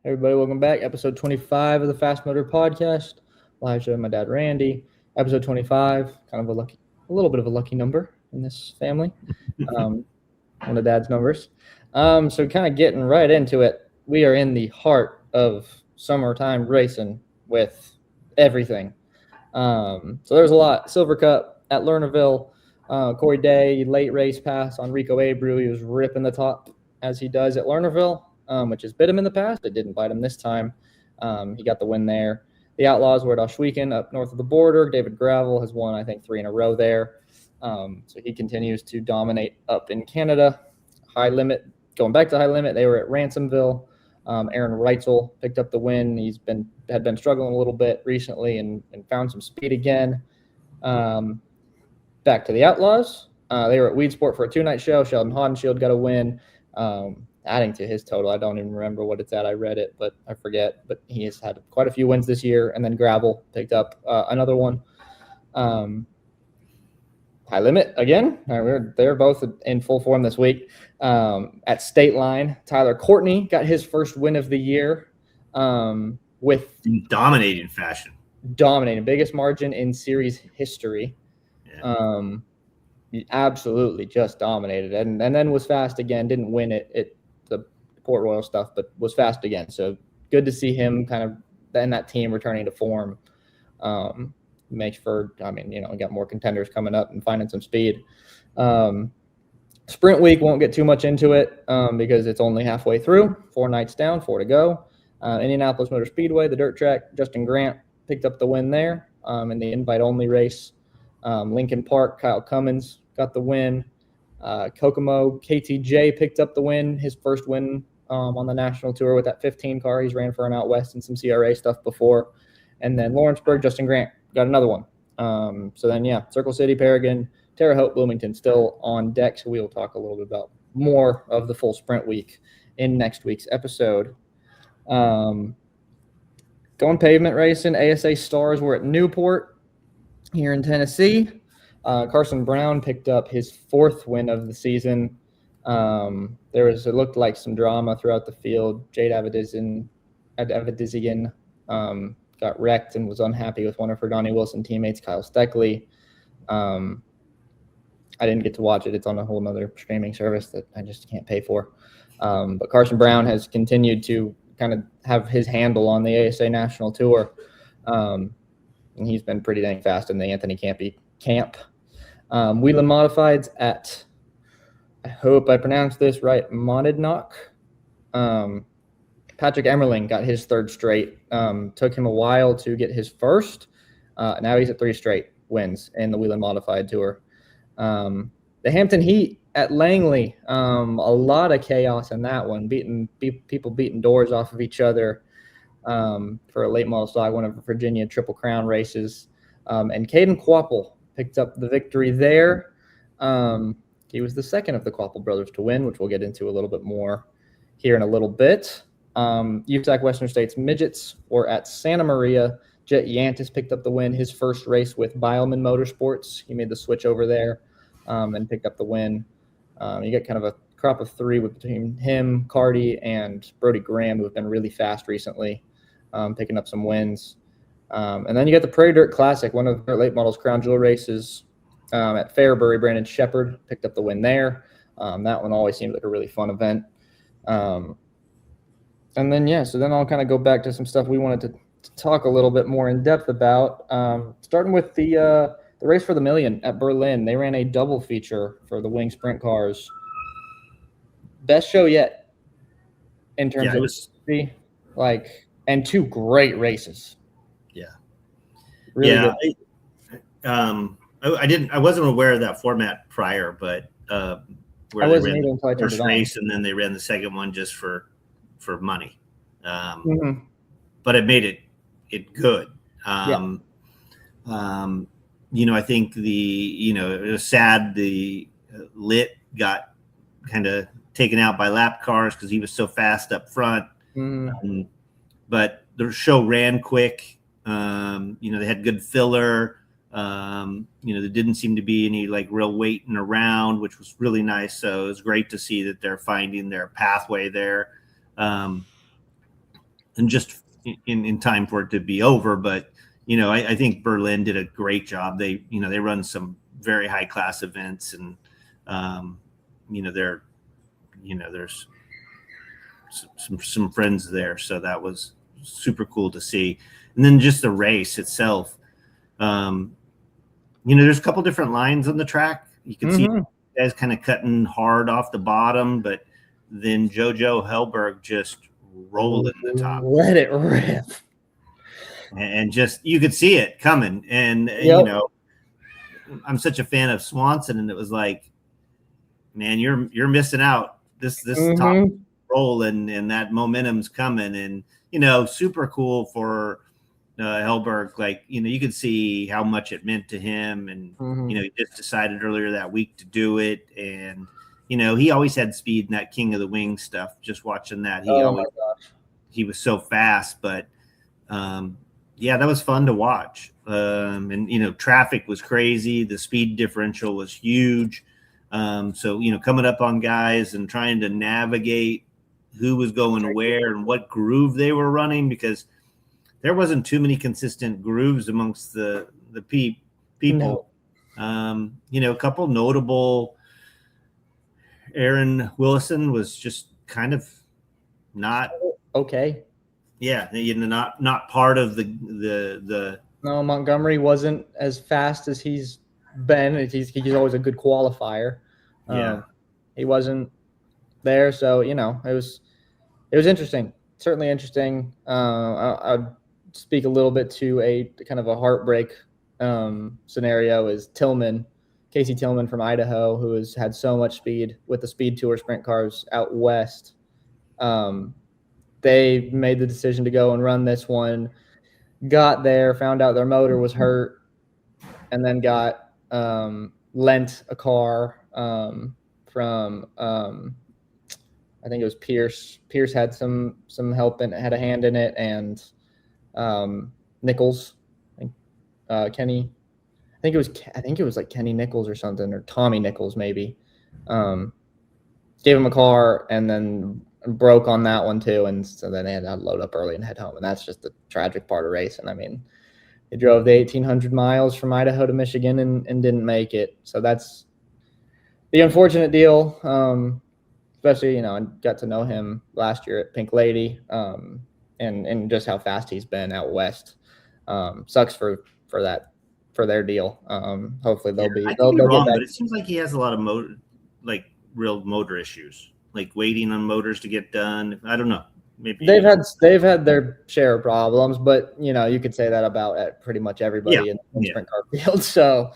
Everybody, welcome back. Episode 25 of the Fast Motor Podcast. Live show with my dad, Randy. Episode 25, kind of a little bit of a lucky number in this family. One of dad's numbers. So kind of getting right into it. We are in the heart of summertime racing with everything. So there's a lot. Silver Cup at Lernerville. Corey Day, late race pass on Rico Abreu. He was ripping the top as he does at Lernerville. Which has bit him in the past. It didn't bite him this time. He got the win there. The Outlaws were at Oshwegan up north of the border. David Gravel has won, I think, 3 in a row there. So he continues to dominate up in Canada. High Limit, going back to High Limit, they were at Ransomville. Aaron Reitzel picked up the win. Had been struggling a little bit recently and found some speed again. Back to the Outlaws. They were at Weed Sport for a 2-night show. Sheldon Hodenshield got a win. Adding to his total. I don't even remember what it's at. I read it, but I forget. But he has had quite a few wins this year. And then Gravel picked up another one. High Limit again. They're both in full form this week. At State Line, Tyler Courtney got his first win of the year with in dominating fashion. Biggest margin in series history. Yeah. He absolutely just dominated and then was fast again. Didn't win it the Port Royal stuff, but was fast again. So good to see him kind of and that team returning to form. Makes for, got more contenders coming up and finding some speed. Sprint week, won't get too much into it because it's only halfway through. 4 nights down, 4 to go. Indianapolis Motor Speedway, the dirt track, Justin Grant picked up the win there in the invite-only race. Lincoln Park, Kyle Cummins got the win. Kokomo, KTJ picked up the win, his first win on the national tour with that 15 car. He's ran for an out west and some CRA stuff before. And then Lawrenceburg, Justin Grant got another one. Circle City, Paragon, Terre Haute, Bloomington still on deck. So we will talk a little bit about more of the full sprint week in next week's episode. Going pavement racing, ASA Stars were at Newport here in Tennessee. Carson Brown picked up his 4th win of the season. It looked like some drama throughout the field. Jade Avedizian got wrecked and was unhappy with one of her Donnie Wilson teammates, Kyle Steckley. I didn't get to watch it. It's on a whole other streaming service that I just can't pay for. But Carson Brown has continued to kind of have his handle on the ASA National Tour. And he's been pretty dang fast in the Anthony Campy camp. Wheeling Modifieds at, I hope I pronounced this right, Monadnock. Patrick Emmerling got his 3rd straight. Took him a while to get his first. Now he's at 3 straight wins in the Wheeling Modified Tour. The Hampton Heat at Langley, a lot of chaos in that one. People beating doors off of each other. For a late model stock, one of Virginia Triple Crown races. And Caden Quapple picked up the victory there. He was the second of the Quapple brothers to win, which we'll get into a little bit more here in a little bit. USAC Western States Midgets were at Santa Maria. Jet Yantis picked up the win, his first race with Bileman Motorsports. He made the switch over there and picked up the win. You get kind of a crop of 3 between him, Cardi, and Brody Graham, who have been really fast recently, picking up some wins. And then you got the Prairie Dirt Classic, one of their late models crown jewel races at Fairbury. Brandon Shepard picked up the win there. That one always seems like a really fun event. So then I'll kind of go back to some stuff we wanted to talk a little bit more in depth about. Starting with the race for the million at Berlin. They ran a double feature for the wing sprint cars. Best show yet in terms of speed, and 2 great races. Yeah. Really good. I wasn't aware of that format prior, but where they ran the first race and then they ran the second one just for money. But it made it good. I think it was sad the Lit got kind of taken out by lap cars because he was so fast up front. But the show ran quick. They had good filler. There didn't seem to be any real waiting around, which was really nice. So it was great to see that they're finding their pathway there. and just in time for it to be over. But I think Berlin did a great job. They run some very high class events, and there's some friends there, so that was super cool to see. And then just the race itself, there's a couple different lines on the track. You can see guys kind of cutting hard off the bottom, but then Jojo Hellberg just rolled in the top, let it rip, and just you could see it coming. And I'm such a fan of Swanson, and it was like, man, you're missing out. This top roll and that momentum's coming, and super cool for Hellberg. Like you could see how much it meant to him, and he just decided earlier that week to do it, and he always had speed in that King of the Wing stuff. Just watching that, he was so fast, but yeah, that was fun to watch. And traffic was crazy. The speed differential was huge. So coming up on guys and trying to navigate who was going where and what groove they were running, because there wasn't too many consistent grooves amongst the people. No. A couple notable. Aaron Willison was just kind of not okay. Yeah, not part of the. No, Montgomery wasn't as fast as he's been. He's always a good qualifier. Yeah, he wasn't there, so it was interesting. Certainly interesting. I'd speak a little bit to a kind of a heartbreak scenario is Casey Tillman from Idaho, who has had so much speed with the Speed Tour sprint cars out west. They made the decision to go and run this one, got there, found out their motor was hurt, and then got lent a car from I think it was Pierce. Pierce had some help and had a hand in it, and Nichols, Kenny. I think it was like Kenny Nichols or something, or Tommy Nichols maybe. Gave him a car and then broke on that one too, and so then they had to load up early and head home. And that's just the tragic part of racing. I mean, they drove the 1,800 miles from Idaho to Michigan and didn't make it. So that's the unfortunate deal. Especially, I got to know him last year at Pink Lady, and just how fast he's been out west. Sucks for their deal. Hopefully they'll be wrong, but it seems like he has a lot of real motor issues, like waiting on motors to get done. I don't know. Maybe they've had their share of problems, but you could say that about pretty much everybody in the sprint car field. So,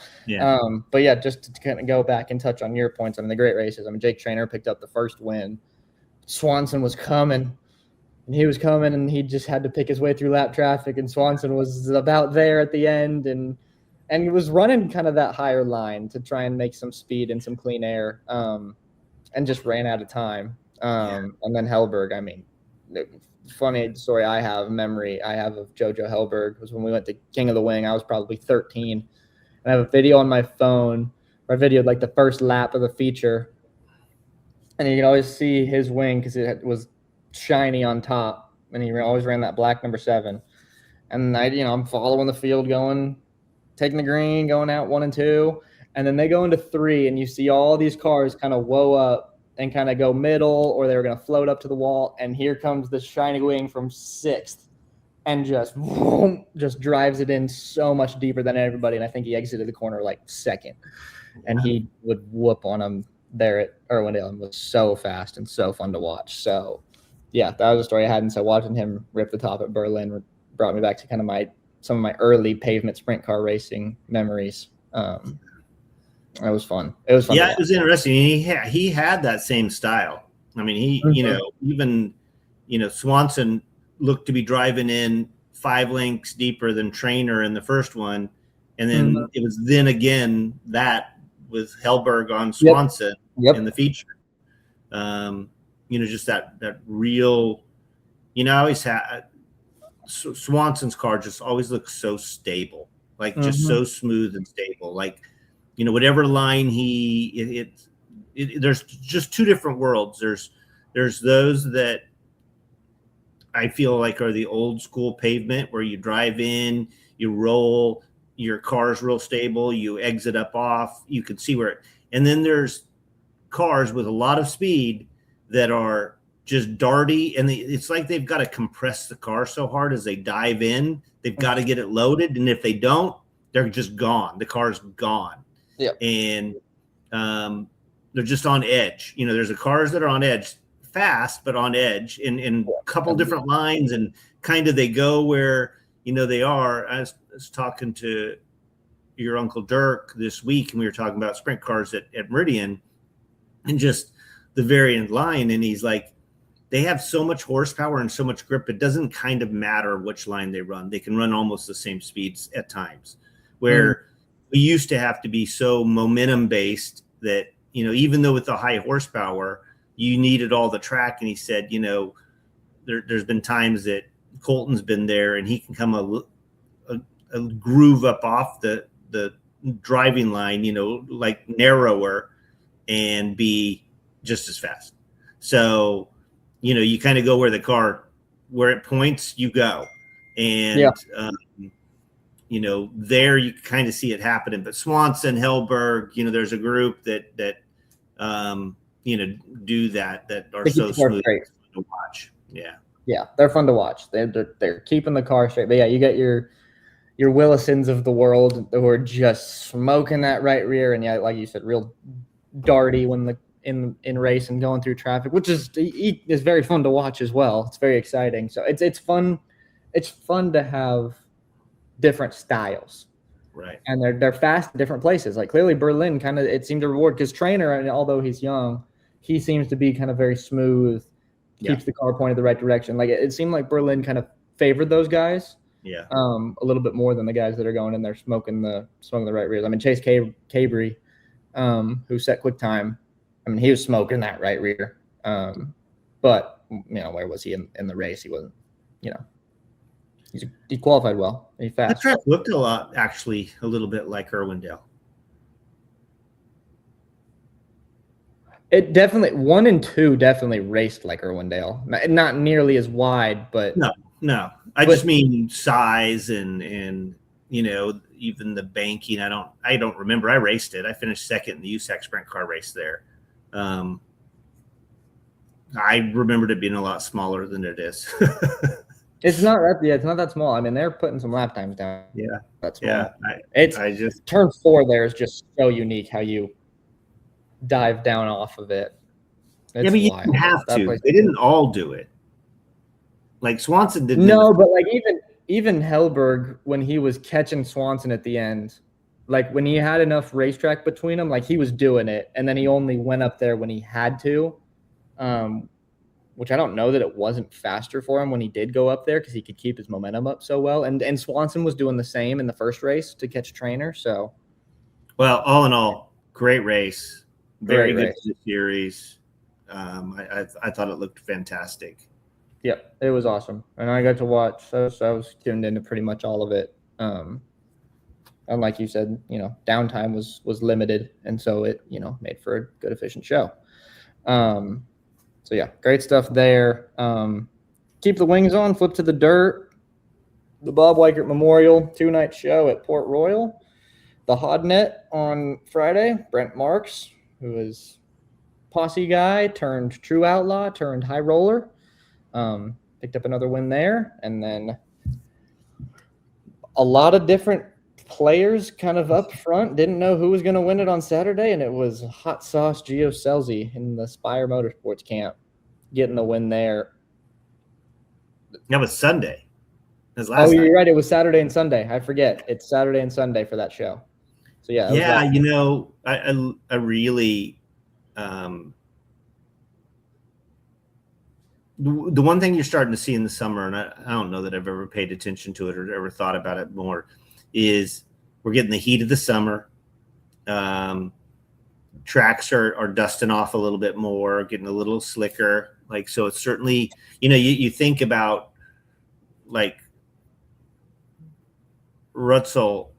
but yeah, just to kind of go back and touch on your points. I mean, the great races. I mean, Jake Traynor picked up the first win. Swanson was coming. And he was coming, and he just had to pick his way through lap traffic, and Swanson was about there at the end, and he was running kind of that higher line to try and make some speed and some clean air, and just ran out of time. And then Hellberg, I mean, the funny story memory I have of Jojo Hellberg was when we went to King of the Wing. I was probably 13, and I have a video on my phone where I videoed like the first lap of the feature, and you can always see his wing because it was shiny on top, and he always ran that black number 7. And I'm following the field taking the green, going out 1 and 2, and then they go into 3, and you see all these cars kind of woe up and kind of go middle, or they were going to float up to the wall, and here comes the shiny wing from 6th, and just drives it in so much deeper than everybody, and I think he exited the corner like 2nd, and he would whoop on him there at Irwindale, and was so fast and so fun to watch. So yeah, that was a story I had, and so watching him rip the top at Berlin brought me back to kind of some of my early pavement sprint car racing memories. It was fun. It was fun. Yeah, it was interesting. He had that same style. I mean, even Swanson looked to be driving in 5 lengths deeper than Traynor in the first one, and then it was then again that with Hellberg on Swanson in the feature. Just that real. I always had Swanson's car just always looks so stable, like just so smooth and stable, like. Whatever line there's just 2 different worlds. There's those that I feel like are the old school pavement where you drive in, you roll, your car's real stable, you exit up off, you can see where, and then there's cars with a lot of speed that are just darty, and it's like they've got to compress the car so hard as they dive in. They've got to get it loaded, and if they don't, they're just gone. The car's gone. Yeah. And they're just on edge. You know, there's the cars that are on edge, fast, but on edge in a couple different lines, and kind of they go where, you know, they are. I was talking to your Uncle Dirk this week, and we were talking about sprint cars at Meridian and just the variant line. And he's like, they have so much horsepower and so much grip, it doesn't kind of matter which line they run. They can run almost the same speeds at times, where we used to have to be so momentum based that, you know, even though with the high horsepower, you needed all the track. And he said, you know, there's been times that Colton's been there and he can come a groove up off the driving line, you know, like narrower, and be just as fast. So, you know, you kind of go where it points, you go. And, you know, there you kind of see it happening. But Swanson, Hellberg, you know, there's a group that you know, do that are so smooth to watch. Yeah. Yeah, they're fun to watch. They're keeping the car straight. But yeah, you get your Willisons of the world who are just smoking that right rear, and yeah, like you said, real darty when in race and going through traffic, which is very fun to watch as well. It's very exciting. So it's fun. It's fun to have different styles, right? And they're fast in different places. Like clearly Berlin kind of, it seemed to reward, because Trainer, and although he's young, he seems to be kind of very smooth, keeps the car pointed the right direction. Like it seemed like Berlin kind of favored those guys. Yeah. A little bit more than the guys that are going in there smoking the right rears. I mean, Chase Cabry, who set quick time, I mean, he was smoking that right rear. But you know, where was he in the race? He wasn't, you know, he qualified well. He fast. That track looked a little bit like Irwindale. It definitely, 1 and 2 definitely raced like Irwindale. Not nearly as wide, but no. I just mean size and you know, even the banking. I don't remember. I raced it. I finished second in the USAC sprint car race there. I remembered it being a lot smaller than it is. It's not that. Yeah, it's not that small. I mean, they're putting some lap times down. Yeah, that's small. Yeah. I just turn 4 there is just so unique how you dive down off of it. It's but you didn't have to. They didn't all do it. Like Swanson didn't. No, but like even Hellberg, when he was catching Swanson at the end, like when he had enough racetrack between them, like he was doing it, and then he only went up there when he had to, which I don't know that it wasn't faster for him when he did go up there, because he could keep his momentum up so well. And Swanson was doing the same in the first race to catch Trainer. So, well, all in all, great race, very good race. For the series. I thought it looked fantastic. Yep, it was awesome, and I got to watch. So I was tuned into pretty much all of it. And like you said, you know, downtime was limited, and so it, you know, made for a good, efficient show. So yeah, great stuff there. Keep the wings on, flip to the dirt. The Bob Weichert Memorial 2-night show at Port Royal. The Hodnet on Friday. Brent Marks, who is posse guy turned true outlaw turned high roller. Picked up another win there, and then a lot of different players kind of up front. Didn't know who was going to win it on Saturday, and it was Hot Sauce Gio Selzy in the Spire Motorsports camp getting the win there. That was Sunday. That was last night. You're right. It was Saturday and Sunday. I forget. It's Saturday and Sunday for that show. So yeah. Yeah, you know, I really the one thing you're starting to see in the summer, and I don't know that I've ever paid attention to it or ever thought about it more, is we're getting the heat of the summer. Tracks are dusting off a little bit more, getting a little slicker. Like, so it's certainly, you know, you think about like Rutzel,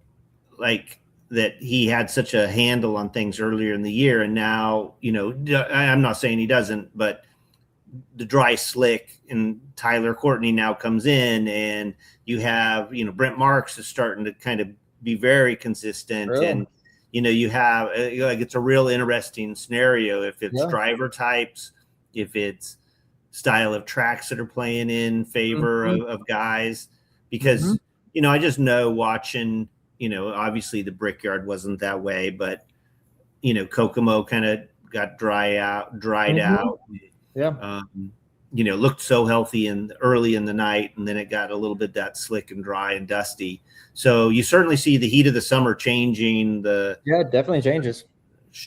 like that he had such a handle on things earlier in the year. And now, you know, I'm not saying he doesn't, but the dry slick, and Tyler Courtney now comes in, and you have, Brent Marks is starting to kind of be very consistent. Really? And, you have like, it's a real interesting scenario if it's driver types, if it's style of tracks that are playing in favor of guys, because, I just know watching, obviously the Brickyard wasn't that way, but, Kokomo kind of got dried out. Yeah. Looked so healthy early in the night, and then it got a little bit that slick and dry and dusty. So you certainly see the heat of the summer changing it definitely changes.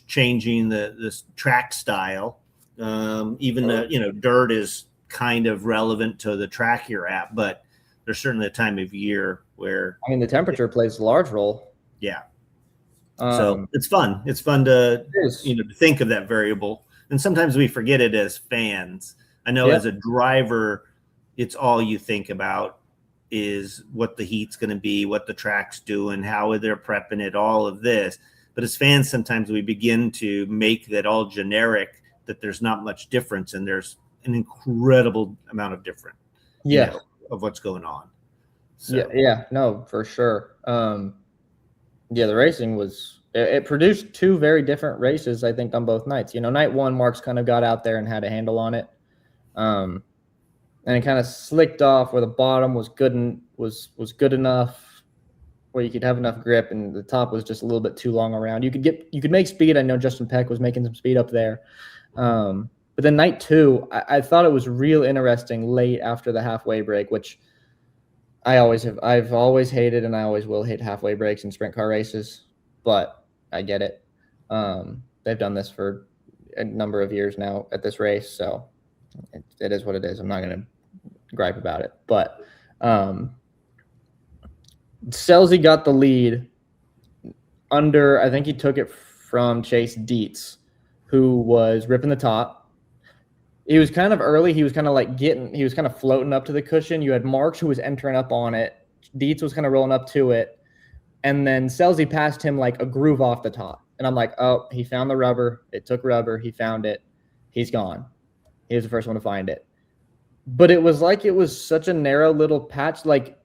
Changing the track style. Even dirt is kind of relevant to the track you're at, but there's certainly a time of year where the temperature plays a large role. Yeah. So it's fun. It's fun to to think of that variable. And sometimes we forget it as fans. I know as a driver, it's all you think about is what the heat's going to be, what the track's doing, how they're prepping it, all of this. But as fans, sometimes we begin to make that all generic, that there's not much difference, and there's an incredible amount of difference of what's going on. So. Yeah, no, for sure. The racing it produced two very different races, I think, on both nights. Night one, Marks kind of got out there and had a handle on it. And it kind of slicked off where the bottom was good good enough where you could have enough grip, and the top was just a little bit too long around. You could make speed. I know Justin Peck was making some speed up there. But then night two, I thought it was real interesting late after the halfway break, which I've always hated, and I always will hate halfway breaks in sprint car races, but I get it. They've done this for a number of years now at this race, so it is what it is. I'm not going to gripe about it, but Scelzi got the lead I think he took it from Chase Dietz, who was ripping the top. He was kind of early. He was kind of floating up to the cushion. You had Marks, who was entering up on it. Dietz was kind of rolling up to it. And then Scelzi passed him like a groove off the top. And I'm like, oh, he found the rubber. It took rubber. He found it. He's gone. He was the first one to find it. But it was such a narrow little patch. Like,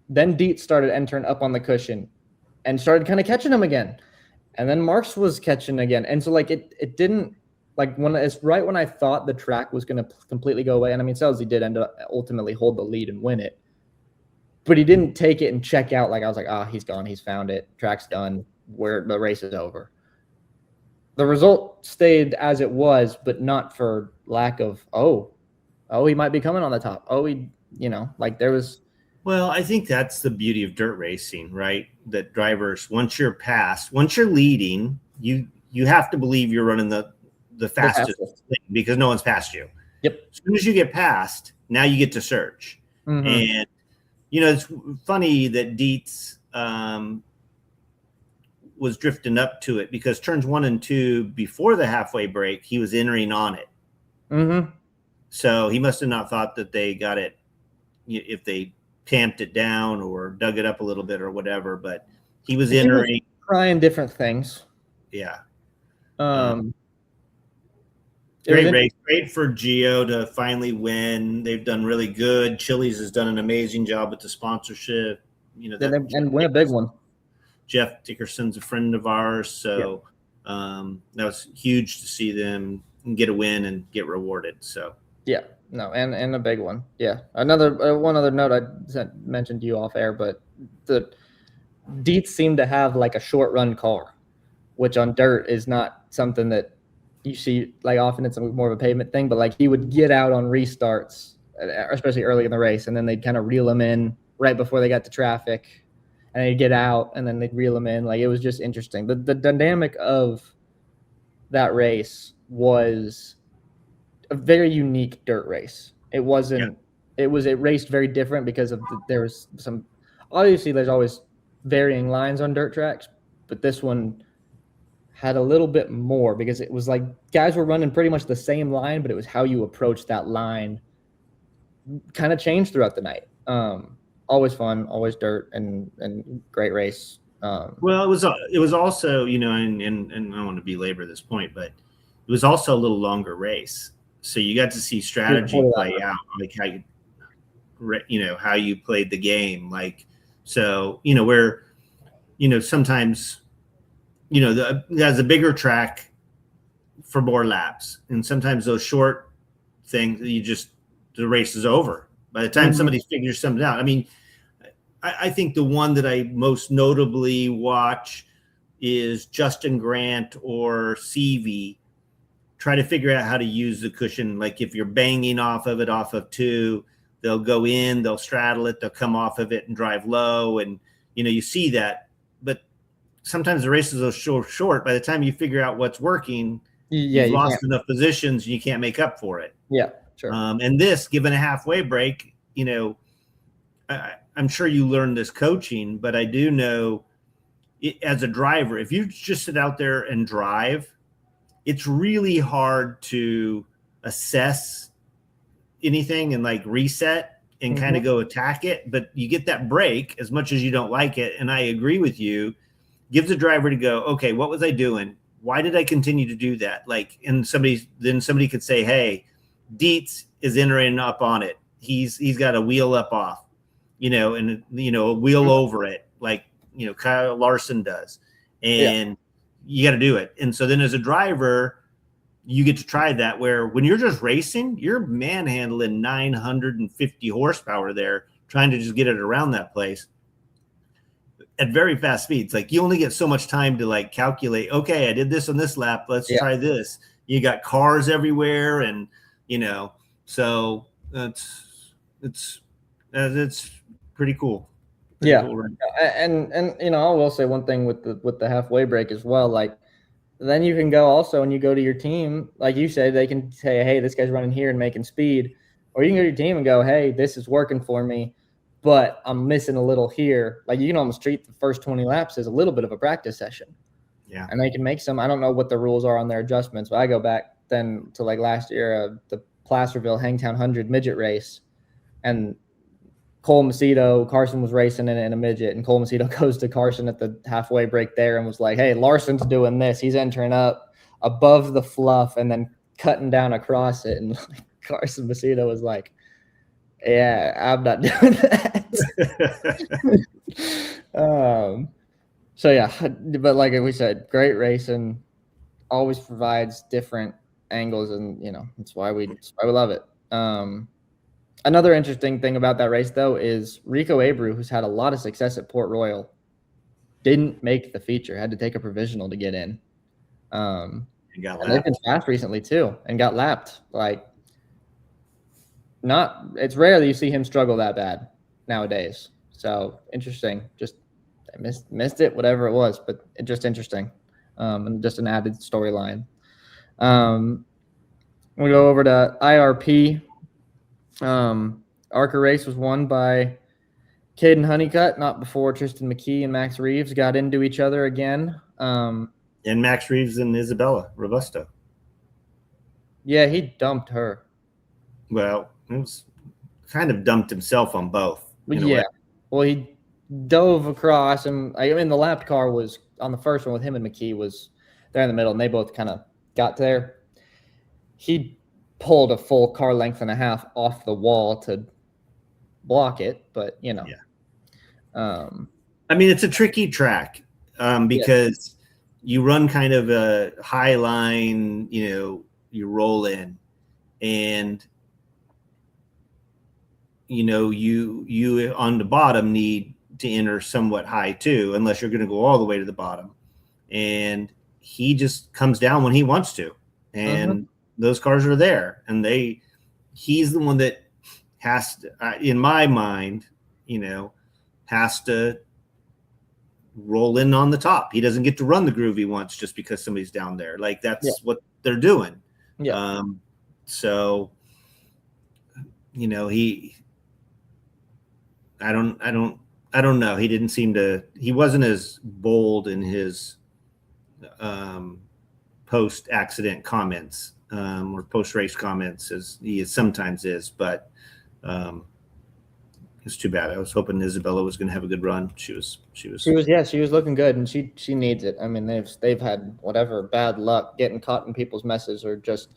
then Dietz started entering up on the cushion and started kind of catching him again. And then Marks was catching again. And so, like, it didn't, like, when I thought the track was going to completely go away. And Scelzi did end up ultimately hold the lead and win it. But he didn't take it and check out. Like, I was like, he's gone. He's found it. Track's done. The race is over. The result stayed as it was, but not for lack of, he might be coming on the top. There was. Well, I think that's the beauty of dirt racing, right? That drivers, once you're leading, you have to believe you're running the fastest thing, because no one's passed you. Yep. As soon as you get past, now you get to search. Mm-hmm. And, it's funny that Dietz was drifting up to it, because turns 1 and 2 before the halfway break, he was entering on it. Mm-hmm. So he must have not thought that they got it, if they tamped it down or dug it up a little bit or whatever, but he was entering. Trying different things. Yeah. Great race. Great for Gio to finally win. They've done really good. Chili's has done an amazing job with the sponsorship. And win a big one. Jeff Dickerson's a friend of ours, so that was huge to see them get a win and get rewarded. So and a big one. Yeah, another one other note I mentioned to you off air, but the Dietz seemed to have like a short run car, which on dirt is not something that you see like often. It's more of a pavement thing, but like he would get out on restarts, especially early in the race, and then they'd kind of reel him in right before they got to traffic, and they'd get out and then they'd reel him in. Like, it was just interesting. The dynamic of that race was a very unique dirt race. It wasn't. It raced very different because of there was some. Obviously, there's always varying lines on dirt tracks, but this one had a little bit more, because it was like guys were running pretty much the same line, but it was how you approach that line kind of changed throughout the night. Always fun, always dirt, and great race. Well, it was also, and I don't want to belabor this point, but it was also a little longer race. So you got to see strategy play out, like how how you played the game. Like, so, where, sometimes, there's a bigger track for more laps. And sometimes those short things, the race is over by the time somebody figures something out. I mean, I think the one that I most notably watch is Justin Grant or CV try to figure out how to use the cushion. Like if you're banging off of 2, they'll go in, they'll straddle it, they'll come off of it and drive low. And, you see that. But sometimes the races are so short. By the time you figure out what's working, you've lost enough positions and you can't make up for it. Yeah, sure. And this, given a halfway break, I'm sure you learned this coaching, but I do know as a driver, if you just sit out there and drive, it's really hard to assess anything and like reset and kind of go attack it. But you get that break as much as you don't like it. And I agree with you. Gives the driver to go, okay, what was I doing? Why did I continue to do that? Like, and somebody could say, hey, Dietz is entering up on it. He's got a wheel up off, and a wheel over it, like, Kyle Larson does. And you got to do it. And so then as a driver, you get to try that, where when you're just racing, you're manhandling 950 horsepower there, trying to just get it around that place at very fast speeds. Like you only get so much time to like calculate, okay, I did this on this lap, let's try this. You got cars everywhere. And, so it's pretty cool. Cool, right? And I will say one thing with the halfway break as well. Like then you can go also, and you go to your team, like you said, they can say, hey, this guy's running here and making speed, or you can go to your team and go, hey, this is working for me, but I'm missing a little here. Like you can almost treat the first 20 laps as a little bit of a practice session. Yeah. And they can make some, I don't know what the rules are on their adjustments, but I go back then to like last year, the Placerville Hangtown 100 midget race, and Cole Macedo, Carson was racing in a midget, and Cole Macedo goes to Carson at the halfway break there and was like, hey, Larson's doing this. He's entering up above the fluff and then cutting down across it. And Carson Macedo was like, yeah, I'm not doing that. So, yeah, but like we said, great racing always provides different angles, and, that's why we love it. Another interesting thing about that race, though, is Rico Abreu, who's had a lot of success at Port Royal, didn't make the feature, had to take a provisional to get in. And they've been fast recently, too, and got lapped. Like, it's rare that you see him struggle that bad nowadays. So, interesting. Just missed it, whatever it was, but just interesting. And just an added storyline. We go over to IRP. ARCA race was won by Caden Honeycutt, not before Tristan McKee and Max Reeves got into each other again. And Max Reeves and Isabella Robusto. Yeah, he dumped her. Well, it was kind of dumped himself on both. Yeah. Well, he dove across, and the lapped car was on the first one with him and McKee was there in the middle, and they both kind of got there. He pulled a full car length and a half off the wall to block it, but I mean, it's a tricky track because you run kind of a high line, you roll in, and you on the bottom need to enter somewhat high too, unless you're going to go all the way to the bottom. And he just comes down when he wants to, and those cars are there, and he's the one that has to, in my mind, has to roll in on the top. He doesn't get to run the groove he wants just because somebody's down there. Like that's what they're doing. Yeah. So, I don't know. He didn't seem to, he wasn't as bold in his post-accident comments or post-race comments as he sometimes is, but it's too bad. I was hoping Isabella was going to have a good run. She was looking good, and she needs it. I mean, they've had whatever bad luck getting caught in people's messes, or just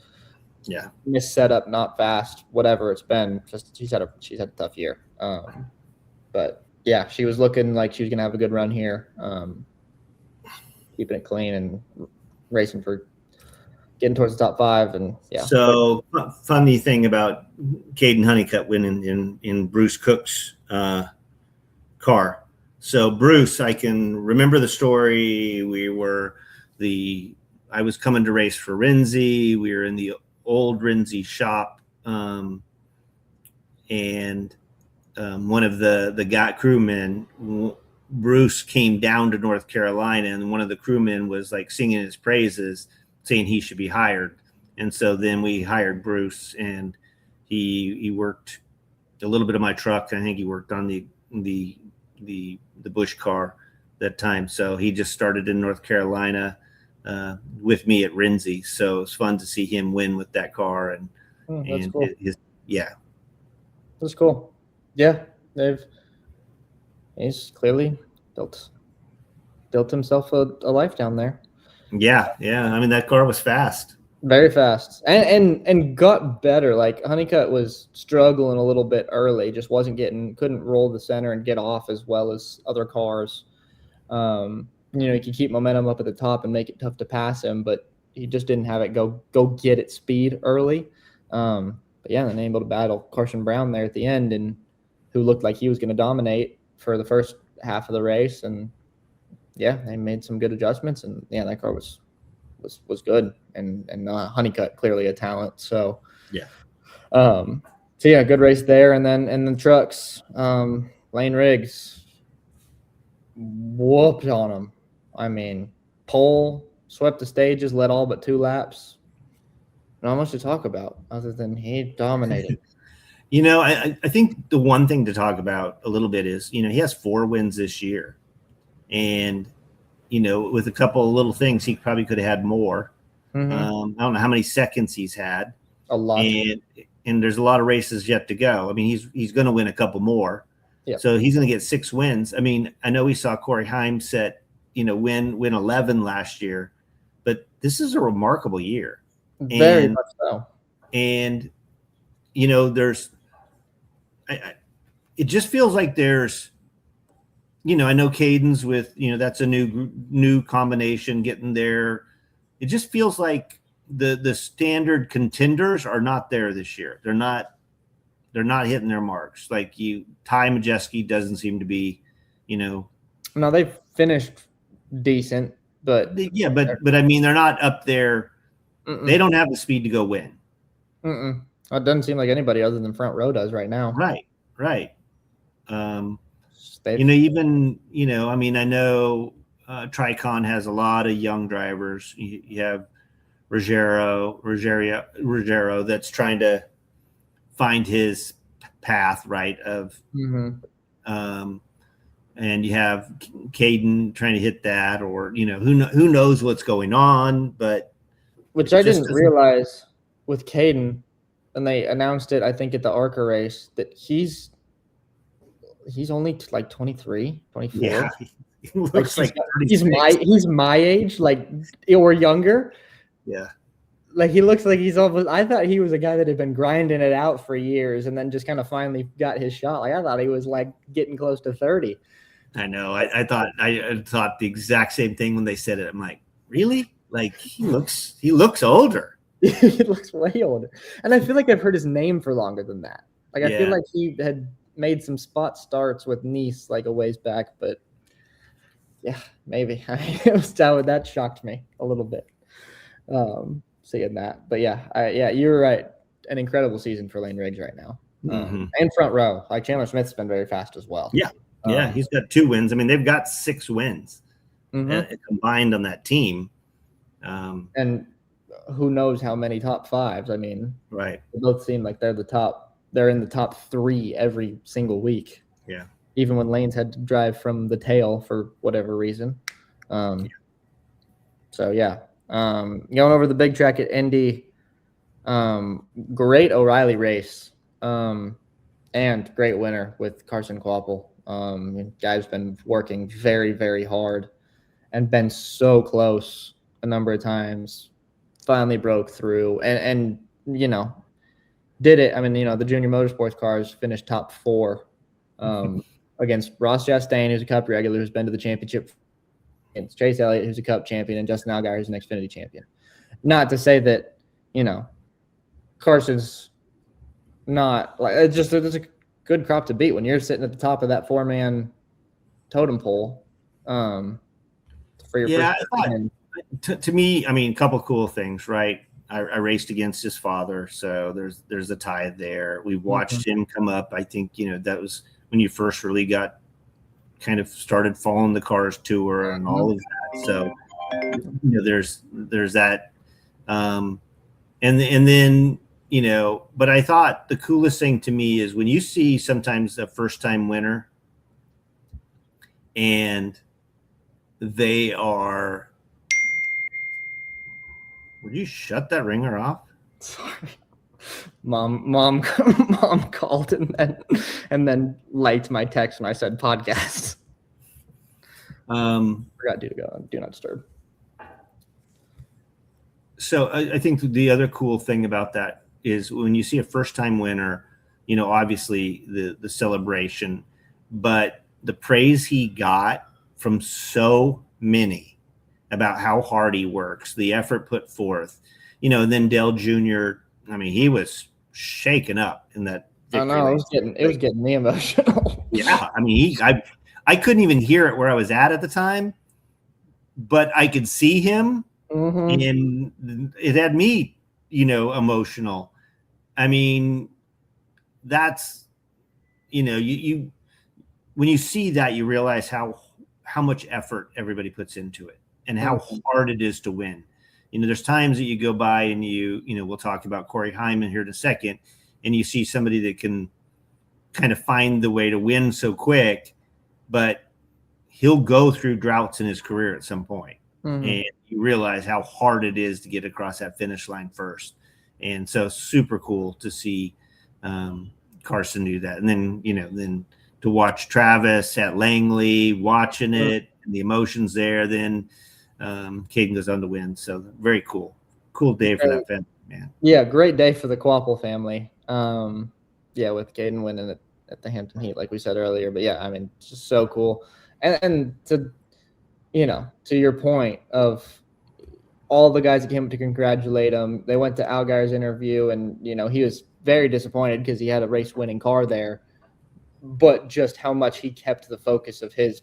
Yeah. Missed setup, not fast, whatever it's been. Just she's had a tough year. But yeah, she was looking like she was gonna have a good run here. Keeping it clean and racing for getting towards the top 5. And yeah. So funny thing about Caden Honeycutt winning in Bruce Cook's car. So Bruce, I can remember the story. I was coming to race for Renzi. We were in the old Renzi shop, and one of the crewmen, Bruce, came down to North Carolina, and one of the crewmen was like singing his praises, saying he should be hired. And so then we hired Bruce, and he worked a little bit of my truck. I think he worked on the Bush car that time. So he just started in North Carolina with me at Renzi. So it's fun to see him win with that car. And that's cool. That's cool. Yeah, he's clearly built himself a life down there. Yeah. I mean, that car was fast. Very fast, and got better. Like Honeycutt was struggling a little bit early, just couldn't roll the center and get off as well as other cars. He could keep momentum up at the top and make it tough to pass him, but he just didn't have it go get it speed early. But yeah, then able to battle Carson Brown there at the end, and who looked like he was going to dominate for the first half of the race. And yeah, they made some good adjustments, and yeah, that car was good, and Honeycutt clearly a talent. So yeah. So yeah, good race there, and then trucks. Lane Riggs whooped on him. I mean, pole, swept the stages, led all but 2 laps. Not much to talk about other than he dominated. I think the one thing to talk about a little bit is, he has 4 wins this year, and with a couple of little things, he probably could have had more. Mm-hmm. I don't know how many seconds he's had. A lot. And there's a lot of races yet to go. I mean, he's going to win a couple more. Yep. So he's going to get 6 wins. I mean, I know we saw Corey Heimset, win 11 last year, but this is a remarkable year. Very much so. And, it just feels like there's, I know Caden's with, that's a new combination getting there. It just feels like the standard contenders are not there this year. They're not hitting their marks. Like Ty Majeski doesn't seem to be, No, they've finished decent, but but I mean, they're not up there. Mm-mm. They don't have the speed to go win. Mm-mm. It doesn't seem like anybody other than Front Row does right now. Right. Even, I mean, I know Tricon has a lot of young drivers. You have Ruggiero that's trying to find his path, right? And you have Caden trying to hit that, or, who knows what's going on, but. Which I didn't realize with Caden, and they announced it, I think, at the ARCA race, that he's only like 23, 24. Yeah, he looks like he's my age, like, or younger. Yeah, like he looks like he's almost. I thought he was a guy that had been grinding it out for years, and then just kind of finally got his shot. Like I thought he was like getting close to 30. I know. I thought the exact same thing when they said it. I'm like, really? Like he looks older. He looks way older, and I feel like I've heard his name for longer than that. Like I feel like he had made some spot starts with Nice like a ways back, but yeah, maybe that shocked me a little bit seeing that. But yeah, you're right. An incredible season for Lane Riggs right now, and Front Row. Like Chandler Smith's been very fast as well. Yeah, he's got 2 wins. I mean, they've got 6 wins combined on that team. And who knows how many top 5s? I mean, right. They both seem like they're in the top 3 every single week. Yeah. Even when Lane's had to drive from the tail for whatever reason. So yeah. Going over the big track at Indy, great O'Reilly race. And great winner with Carson Kvapil. Guy's been working very, very hard and been so close a number of times. Finally broke through, and did it. I mean, the Junior Motorsports cars finished top 4 against Ross Chastain, who's a Cup regular, who's been to the championship, against Chase Elliott, who's a Cup champion, and Justin Allgaier, who's an Xfinity champion. Not to say that, Carson's not like it's a good crop to beat when you're sitting at the top of that 4-man totem pole. For your first to me, I mean, a couple cool things, right? I raced against his father, so there's a tie there. We watched him come up. I think that was when you first really got kind of started following the Cars tour and all of that. So there's that, and then but I thought the coolest thing to me is when you see sometimes a first time winner and they are. Would you shut that ringer off? Sorry. Mom called and then liked my text when I said podcast. Forgot to go on Do Not Disturb. So I think the other cool thing about that is when you see a first time winner, obviously the celebration, but the praise he got from so many about how hard he works, the effort put forth, and then Dale Jr. I mean, he was shaken up in that. I know, it was getting me emotional. Yeah, I mean, I couldn't even hear it where I was at the time, but I could see him, and it had me, emotional. I mean, that's, you when you see that, you realize how much effort everybody puts into it. And how hard it is to win. There's times that you go by and we'll talk about Corey Hyman here in a second, and you see somebody that can kind of find the way to win so quick, but he'll go through droughts in his career at some point. And you realize how hard it is to get across that finish line first. And so super cool to see Carson do that. And then, then to watch Travis at Langley, watching it, and the emotions there, then Caden goes on to win. So very cool day for that family, man. Yeah, great day for the Quapple family. With Caden winning at the Hampton Heat, like we said earlier. But yeah, I mean, it's just so cool. And to your point of all the guys that came up to congratulate him, they went to Allgaier's interview, and he was very disappointed because he had a race winning car there, but just how much he kept the focus of his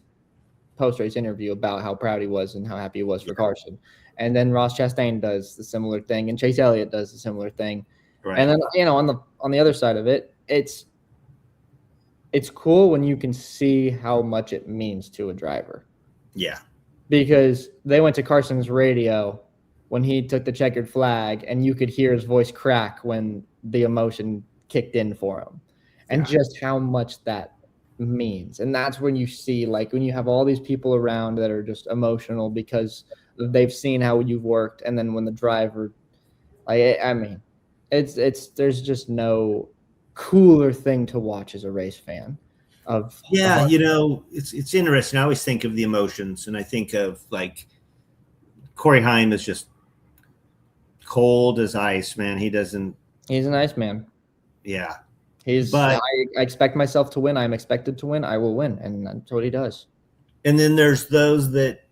post-race interview about how proud he was and how happy he was for Carson. And then Ross Chastain does the similar thing, and Chase Elliott does the similar thing. Right. And then on the other side of it, it's cool when you can see how much it means to a driver. Yeah. Because they went to Carson's radio when he took the checkered flag, and you could hear his voice crack when the emotion kicked in for him. And just how much that means. And that's when you see, like, when you have all these people around that are just emotional because they've seen how you've worked, and then when the driver, I mean, it's there's just no cooler thing to watch as a race fan. It's interesting. I always think of the emotions, and I think of like Corey Haim is just cold as ice, man. He's an ice man. Yeah. I expect myself to win. I'm expected to win. I will win. And that's what he does. And then there's those that,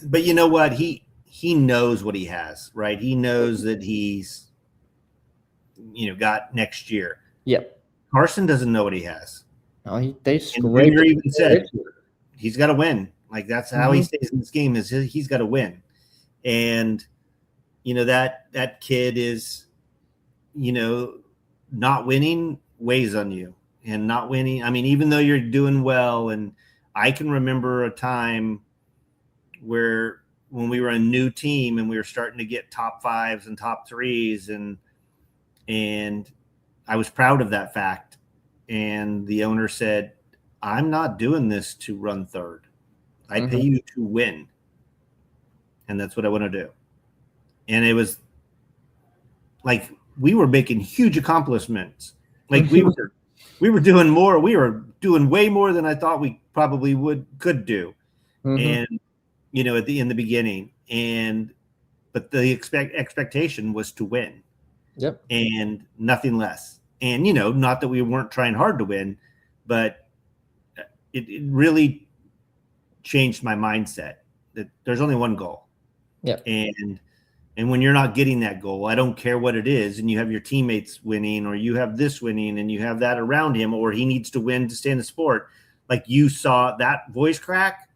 but you know what? He knows what he has, right? He knows that he's, got next year. Yep. Carson doesn't know what he has. No, they scraped. And even said he's got to win. Like that's how he stays in this game, is he's got to win. And, that kid is, not winning weighs on you, and not winning. I mean, even though you're doing well, and I can remember a time when we were a new team and we were starting to get top 5s and top 3s, and I was proud of that fact. And the owner said, I'm not doing this to run third. I pay you to win. And that's what I want to do. And it was like, we were making huge accomplishments. Like we were doing more. We were doing way more than I thought we probably could do. And, in the beginning, but the expectation was to win. Yep. and nothing less. And, not that we weren't trying hard to win, but it really changed my mindset that there's only one goal. Yep. And when you're not getting that goal, I don't care what it is, and you have your teammates winning, or you have this winning, and you have that around him, or he needs to win to stay in the sport. Like, you saw that voice crack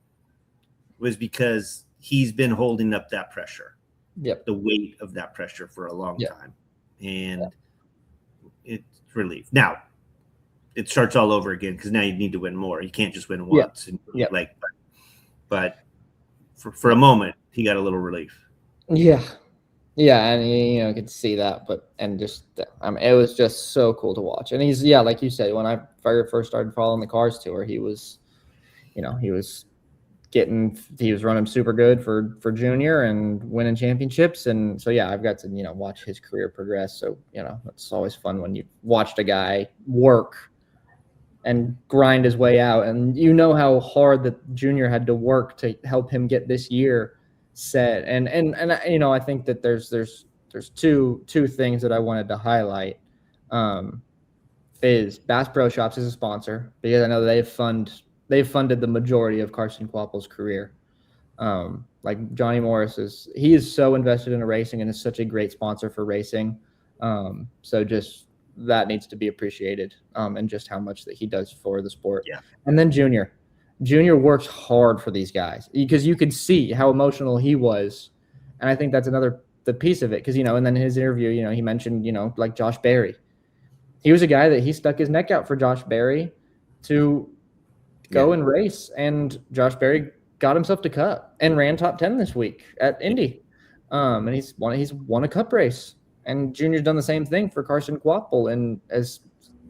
was because he's been holding up that pressure. Yep. The weight of that pressure for a long time. And it's relief. Now, it starts all over again because now you need to win more. You can't just win once. But for a moment, he got a little relief. Yeah. Yeah, and you could see that, it was just so cool to watch. And he's, like you said, when I first started following the Cars Tour, he was running super good for Junior and winning championships. And so, I've got to, watch his career progress. So, it's always fun when you watched a guy work and grind his way out. And how hard that Junior had to work to help him get this year set. And I think that there's two things that I wanted to highlight. Is Bass Pro Shops is a sponsor, because I know they've funded the majority of Carson Kvapil's career. Like Johnny Morris he is so invested in racing and is such a great sponsor for racing. So just that needs to be appreciated, and just how much that he does for the sport. Yeah. And then Junior works hard for these guys, because you could see how emotional he was. And I think that's the piece of it. Cause, and then in his interview, he mentioned, like Josh Berry. He was a guy that he stuck his neck out for Josh Berry to go and race. And Josh Berry got himself to Cup and ran top 10 this week at Indy. And he's won a Cup race. And Junior's done the same thing for Carson Kvapil and has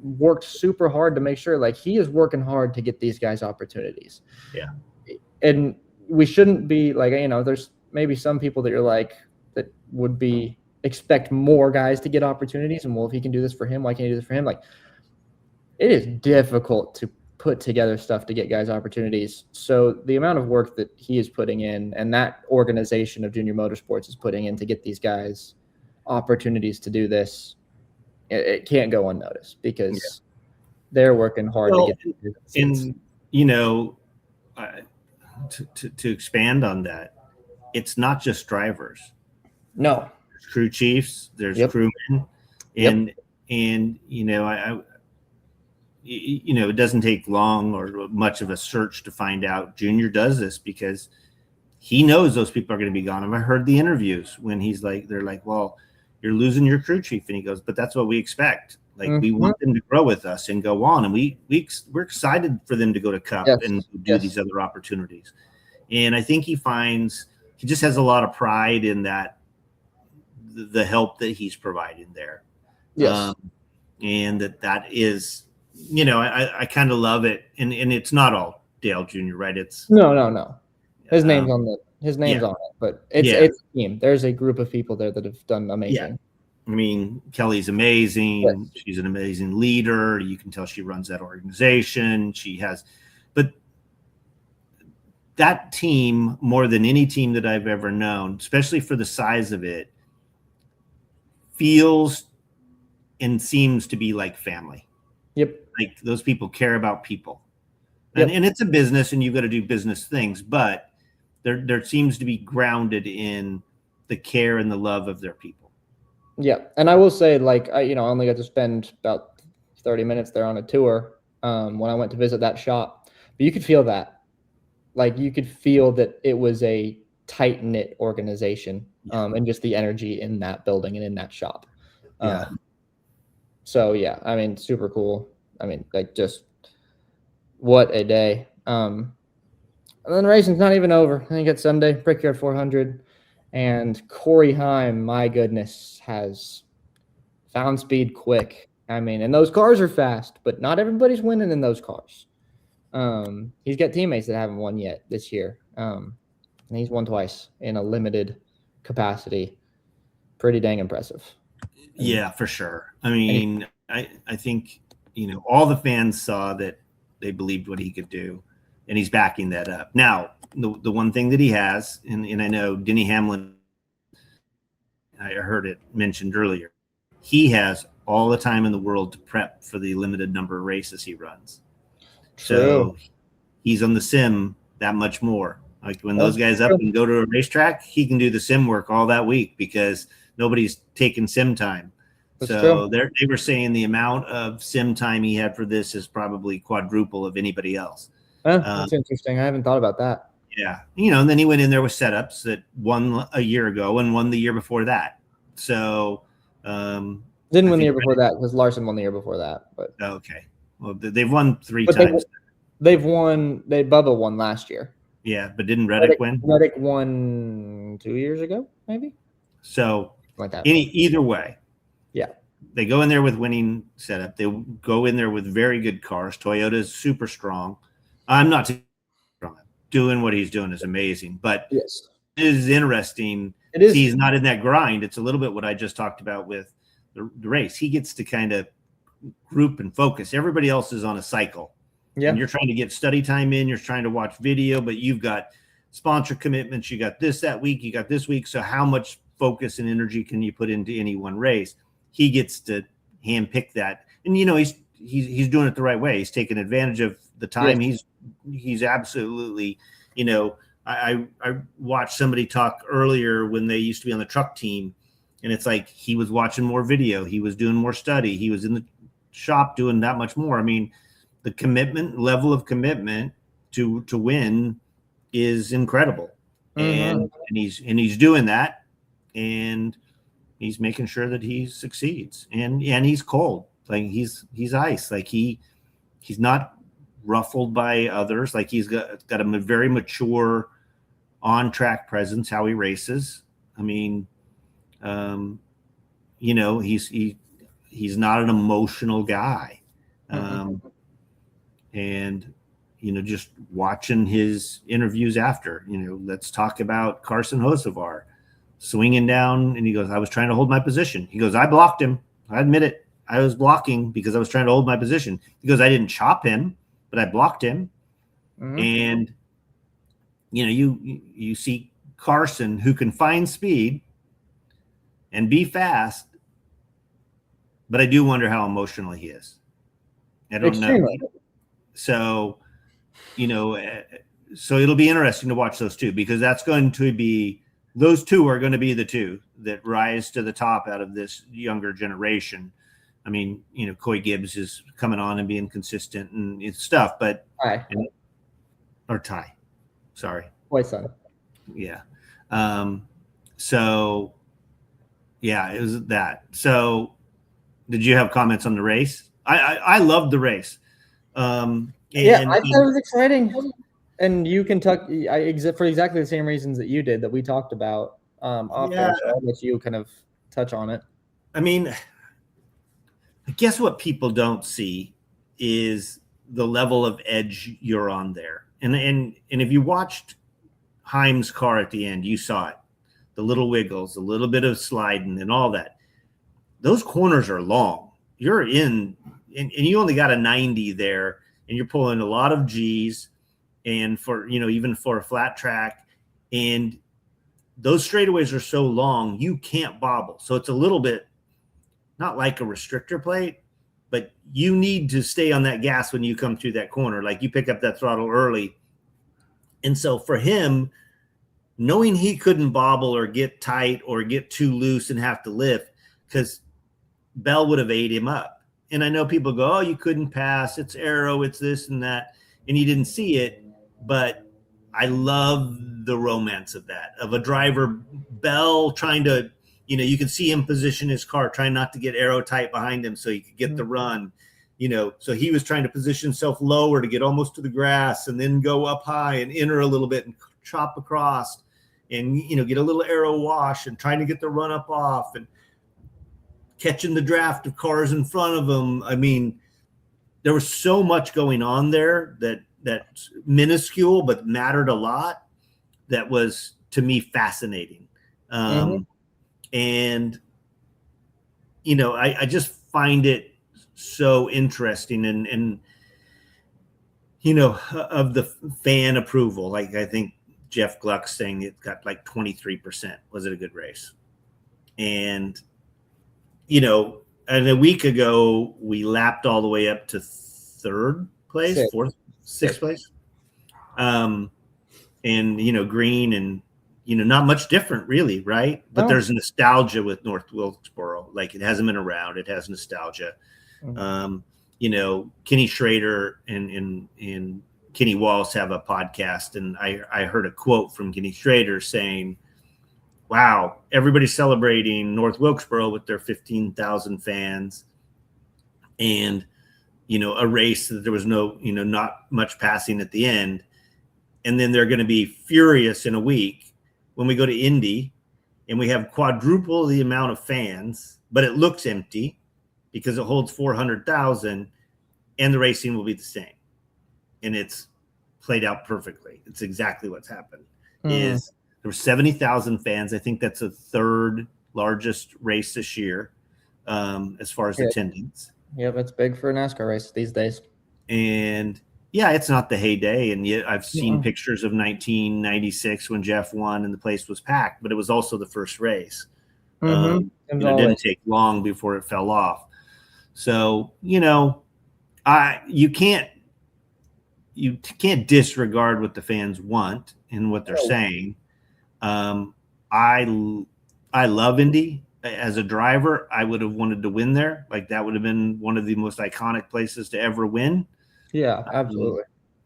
worked super hard to make sure, like, he is working hard to get these guys opportunities. Yeah. And we shouldn't be like, there's maybe some people that you're like, that would expect more guys to get opportunities. And, well, if he can do this for him, why can't he do this for him? Like, it is difficult to put together stuff to get guys opportunities. So the amount of work that he is putting in, and that organization of Jr Motorsports is putting in to get these guys opportunities to do this, it can't go unnoticed, because they're working hard to get these. And to expand on that, it's not just drivers. No, there's crew chiefs, there's crewmen, and it doesn't take long or much of a search to find out Junior does this, because he knows those people are going to be gone. I heard the interviews when they're like, well, you're losing your crew chief. And he goes, but that's what we expect. Like, we want them to grow with us and go on. And we're excited for them to go to Cup and do these other opportunities. And I think he just has a lot of pride in that, the help that he's providing there. Yes. And that is, I kind of love it. And it's not all Dale Jr., right? It's no. His name's on it, but it's a team. There's a group of people there that have done amazing. Yeah. I mean, Kelly's amazing. Yes. She's an amazing leader. You can tell she runs that organization. But that team, more than any team that I've ever known, especially for the size of it, feels and seems to be like family. Yep. Like, those people care about people. And it's a business, and you've got to do business things, but there seems to be grounded in the care and the love of their people. Yeah. And I will say, like, I only got to spend about 30 minutes there on a tour when I went to visit that shop, but you could feel that. Like, you could feel that it was a tight-knit organization, and just the energy in that building and in that shop. So, I mean, super cool. I mean, like, just what a day. And then the racing's not even over. I think it's Sunday, Brickyard 400. And Corey Heim, my goodness, has found speed quick. I mean, and those cars are fast, but not everybody's winning in those cars. He's got teammates that haven't won yet this year. And he's won twice in a limited capacity. Pretty dang impressive. Yeah, for sure. I mean, I think, all the fans saw that they believed what he could do, and he's backing that up. Now, the one thing that he has, and I know Denny Hamlin, I heard it mentioned earlier, he has all the time in the world to prep for the limited number of races he runs. True. So he's on the sim that much more. Like when those That's guys up true. and go to a racetrack, he can do the sim work all that week because nobody's taking sim time. That's So true. they were saying the amount of sim time he had for this is probably quadruple of anybody else. That's interesting. I haven't thought about that. Yeah. And then he went in there with setups that won a year ago and won the year before that. So Didn't win the year before that because Larson won the year before that. But okay. Well, they've won 3 but times. they've won. Bubba won last year. Yeah, but didn't Reddick win? Reddick won 2 years ago, maybe. So Like that. Either way. Yeah. They go in there with winning setup. They go in there with very good cars. Toyota's super strong. I'm not strong. Doing what he's doing is amazing, but yes, it is interesting. It is. See, he's not in that grind. It's a little bit what I just talked about with the race. He gets to kind of group and focus. Everybody else is on a cycle. Yeah. And you're trying to get study time in. You're trying to watch video, but you've got sponsor commitments. You got this that week. You got this week. So how much focus and energy can you put into any one race? He gets to handpick that, and he's doing it the right way. He's taking advantage of the time. Yes. He's absolutely, I watched somebody talk earlier when they used to be on the truck team, and it's like he was watching more video, he was doing more study, he was in the shop doing that much more. I mean, the level of commitment to win is incredible, and he's doing that, and he's making sure that he succeeds, and he's cold, like he's ice, like he's not ruffled by others, like he's got a very mature on track presence, how he races. I mean, he's not an emotional guy, and just watching his interviews after, let's talk about Carson Hocevar swinging down, and he goes, I was trying to hold my position. He goes, I blocked him. I admit it. I was blocking because I was trying to hold my position. He goes, I didn't chop him, but I blocked him. And you see Carson, who can find speed and be fast, but I do wonder how emotional he is. I don't know. So so it'll be interesting to watch those two, because those two are going to be the two that rise to the top out of this younger generation. I mean, Coy Gibbs is coming on and being consistent and stuff, but Ty. Sorry. Boy, son. Yeah. So yeah, it was that. So did you have comments on the race? I loved the race. I thought it was exciting. And you can talk for exactly the same reasons that you did, that we talked about off air. So I'll let you kind of touch on it. I mean, I guess what people don't see is the level of edge you're on there. And if you watched Heim's car at the end, you saw it. The little wiggles, a little bit of sliding and all that. Those corners are long. You're in, and you only got a 90 there, and you're pulling a lot of G's. And for, even for a flat track, and those straightaways are so long, you can't bobble. So it's a little bit not like a restrictor plate, but you need to stay on that gas when you come through that corner. Like you pick up that throttle early. And so for him, knowing he couldn't bobble or get tight or get too loose and have to lift, because Bell would have ate him up. And I know people go, oh, you couldn't pass, it's aero, it's this and that, and he didn't see it. But I love the romance of that, of a driver, Bell, trying to, you can see him position his car, trying not to get aero tight behind him so he could get the run, so he was trying to position himself lower to get almost to the grass and then go up high and enter a little bit and chop across and, get a little aero wash and trying to get the run up off and catching the draft of cars in front of him. I mean, there was so much going on there that's minuscule but mattered a lot, that was, to me, fascinating. And I just find it so interesting, and of the fan approval. Like, I think Jeff Gluck's saying it got like 23%. Was it a good race? And and a week ago we lapped all the way up to third place, sixth place. And, green and, not much different really. Right. But there's nostalgia with North Wilkesboro. Like it hasn't been around. It has nostalgia. Kenny Schrader and Kenny Wallace have a podcast. And I heard a quote from Kenny Schrader saying, wow, everybody's celebrating North Wilkesboro with their 15,000 fans and, a race that there was not much passing at the end. And then they're going to be furious in a week when we go to Indy and we have quadruple the amount of fans, but it looks empty because it holds 400,000 and the racing will be the same. And it's played out perfectly. It's exactly what's happened. Is there were 70,000 fans. I think that's the third largest race this year as far as attendance. Yeah, that's big for a NASCAR race these days. And yeah, it's not the heyday. And yet I've seen pictures of 1996 when Jeff won and the place was packed, but it was also the first race. And it didn't take long before it fell off. So, you can't disregard what the fans want and what they're saying. I love Indy. As a driver, I would have wanted to win there. Like that would have been one of the most iconic places to ever win. Yeah, absolutely.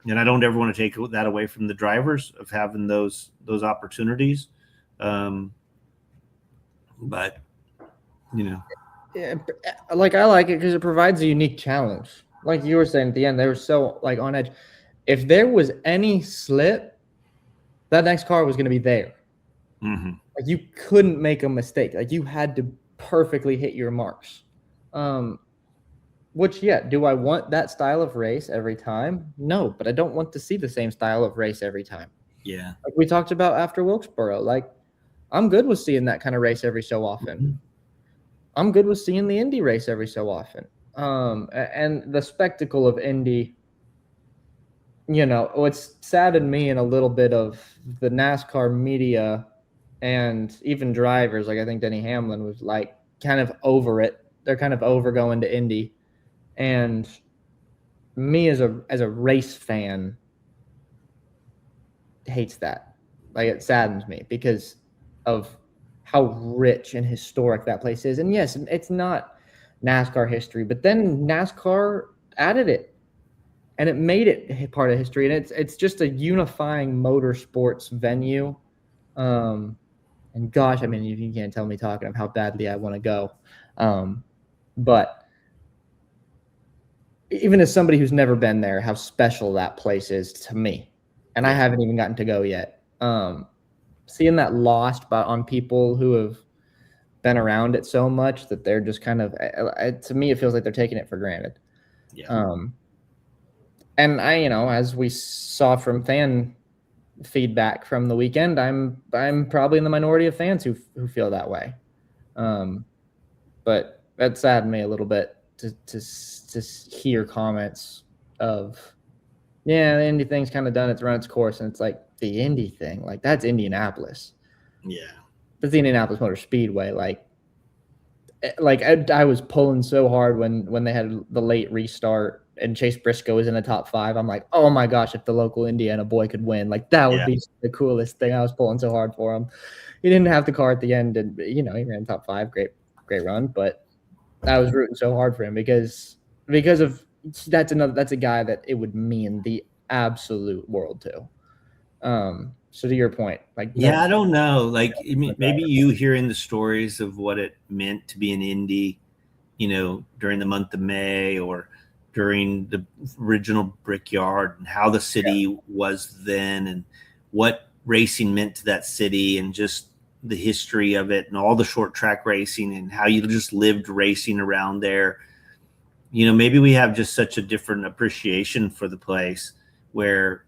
And I don't ever want to take that away from the drivers of having those opportunities. But yeah, like I like it because it provides a unique challenge. Like you were saying at the end, they were so like on edge. If there was any slip, that next car was going to be there. Like you couldn't make a mistake. Like you had to perfectly hit your marks. Which, do I want that style of race every time? No, but I don't want to see the same style of race every time. Yeah. Like we talked about after Wilkesboro. Like I'm good with seeing that kind of race every so often. I'm good with seeing the Indy race every so often. And the spectacle of Indy, what's saddened me in a little bit of the NASCAR media and even drivers, like I think Denny Hamlin was like kind of over it. They're kind of over going to Indy. And me as a race fan hates that. Like it saddens me because of how rich and historic that place is. And yes, it's not NASCAR history, but then NASCAR added it and it made it part of history. And it's just a unifying motorsports venue. And gosh, I mean, you can't tell me talking of how badly I want to go. But even as somebody who's never been there, how special that place is to me. And I haven't even gotten to go yet. Seeing that lost on people who have been around it so much that they're just kind of, to me, it feels like they're taking it for granted. Yeah. And as we saw from fan feedback from the weekend, I'm probably in the minority of fans who feel that way. But that saddened me a little bit to hear comments of, the Indy thing's kind of done its run its course, and it's like the Indy thing, like that's Indianapolis. Yeah, that's the Indianapolis Motor Speedway. Like I was pulling so hard when they had the late restart and Chase Briscoe was in the top 5. I'm like, oh my gosh, if the local Indiana boy could win, like that would be the coolest thing. I was pulling so hard for him. He didn't have the car at the end, and he ran top 5. Great run, but I was rooting so hard for him because of that's a guy that it would mean the absolute world to. So to your point, like I don't know, like maybe you hearing the stories of what it meant to be an Indy, during the month of May or during the original Brickyard and how the city was then and what racing meant to that city and just the history of it and all the short track racing and how you just lived racing around there. Maybe we have just such a different appreciation for the place where,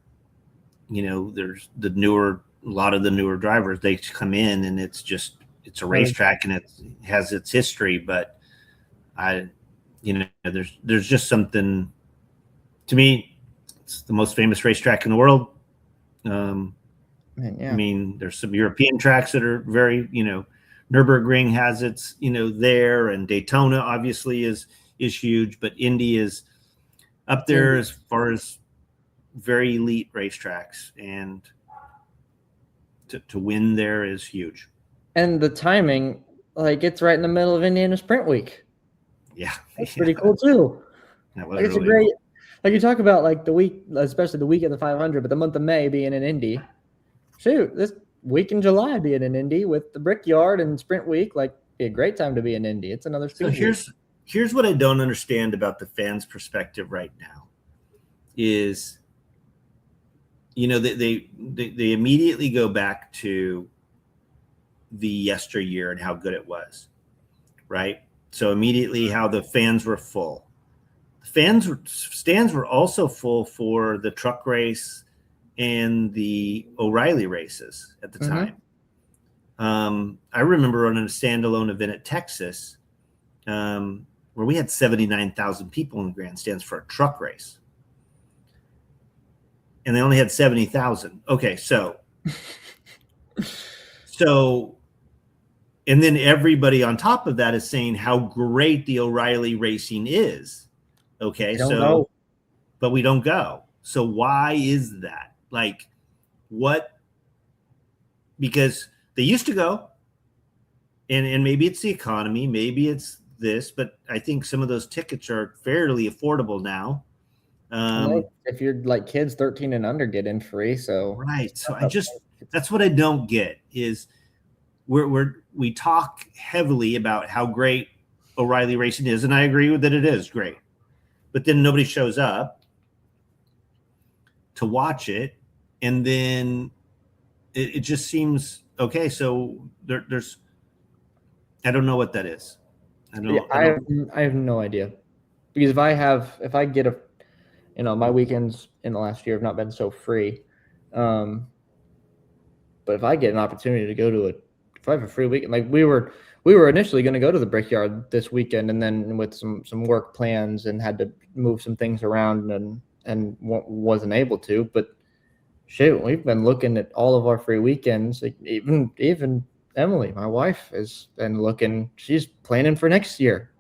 there's a lot of the newer drivers, they come in and it's a racetrack and it has its history. But there's just something, to me, it's the most famous racetrack in the world. I mean, there's some European tracks that are very, Nürburgring has its, there, and Daytona obviously is huge, but Indy is up there as far as very elite racetracks, and to win there is huge. And the timing, like, it's right in the middle of Indiana Sprint Week. Yeah, that's pretty cool too. That was like, it's really a great, cool. Like you talk about, like, the week, especially the week of the 500, but the month of May being in Indy. Shoot, this week in July being in Indy with the Brickyard and Sprint Week, like, be a great time to be in Indy. It's another speed. So here's what I don't understand about the fans' perspective right now is, they immediately go back to the yesteryear and how good it was, right? So immediately how the fans were full. The stands were also full for the truck race and the O'Reilly races at the time. I remember running a standalone event at Texas where we had 79,000 people in the grandstands for a truck race. And they only had 70,000. Okay, so and then everybody on top of that is saying how great the O'Reilly racing is. Okay, but we don't go. So why is that? Like, what? Because they used to go, and maybe it's the economy, maybe it's this, but I think some of those tickets are fairly affordable now. If you're like kids 13 and under, get in free. So right. So that's what I don't get is we talk heavily about how great O'Reilly racing is, and I agree with that it is great, but then nobody shows up to watch it, and then it just seems okay. So there's I don't know what that is. I have no idea, because if I get my weekends in the last year have not been so free. But if I get an opportunity to go to if I have a free weekend, like we were initially going to go to the Brickyard this weekend, and then with some work plans and had to move some things around and wasn't able to. But shoot, we've been looking at all of our free weekends. Like even Emily, my wife, has been looking. She's planning for next year,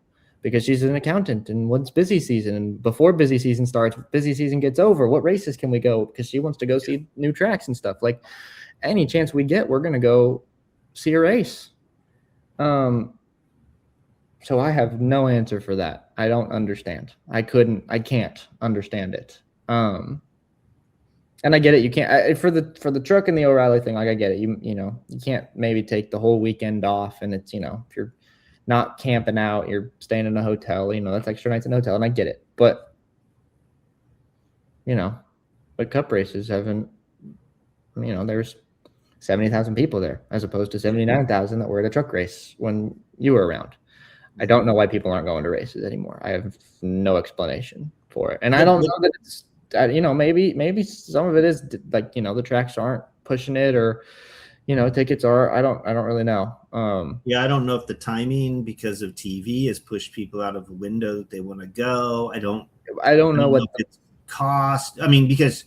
because she's an accountant, and what's busy season, and before busy season starts, busy season gets over, what races can we go? Because she wants to go see new tracks and stuff. Like, any chance we get, we're going to go see a race. So I have no answer for that. I don't understand. I can't understand it. And I get it. You can't, for the truck and the O'Reilly thing, like, I get it. You can't maybe take the whole weekend off, and it's, if you're not camping out, you're staying in a hotel, that's extra nights in a hotel, and I get it. But cup races haven't, there's 70,000 people there as opposed to 79,000 that were at a truck race when you were around. I don't know why people aren't going to races anymore. I have no explanation for it. And I don't know that it's, maybe some of it is like, the tracks aren't pushing it, or, tickets are, I don't really know. I don't know if the timing because of TV has pushed people out of the window that they want to go. I don't know what it's cost. I mean, because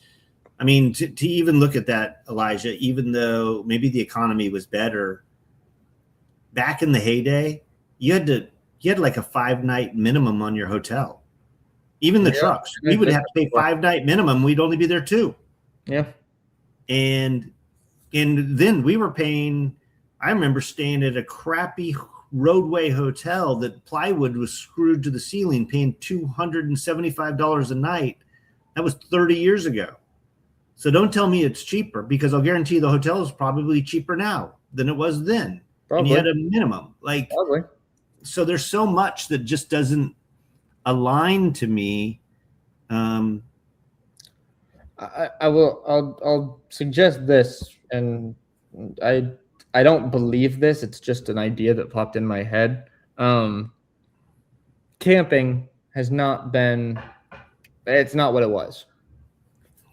to even look at that, Elijah, even though maybe the economy was better back in the heyday, you had like a 5-night minimum on your hotel. Even the trucks, we would have to pay 5-night minimum. We'd only be there 2. Yeah. And then we were paying, I remember staying at a crappy roadway hotel that plywood was screwed to the ceiling, paying $275 a night. That was 30 years ago. So don't tell me it's cheaper, because I'll guarantee the hotel is probably cheaper now than it was then. Probably. And you had a minimum. Probably. So there's so much that just doesn't align to me. I'll suggest this, and I don't believe this. It's just an idea that popped in my head. Camping has not been. It's not what it was.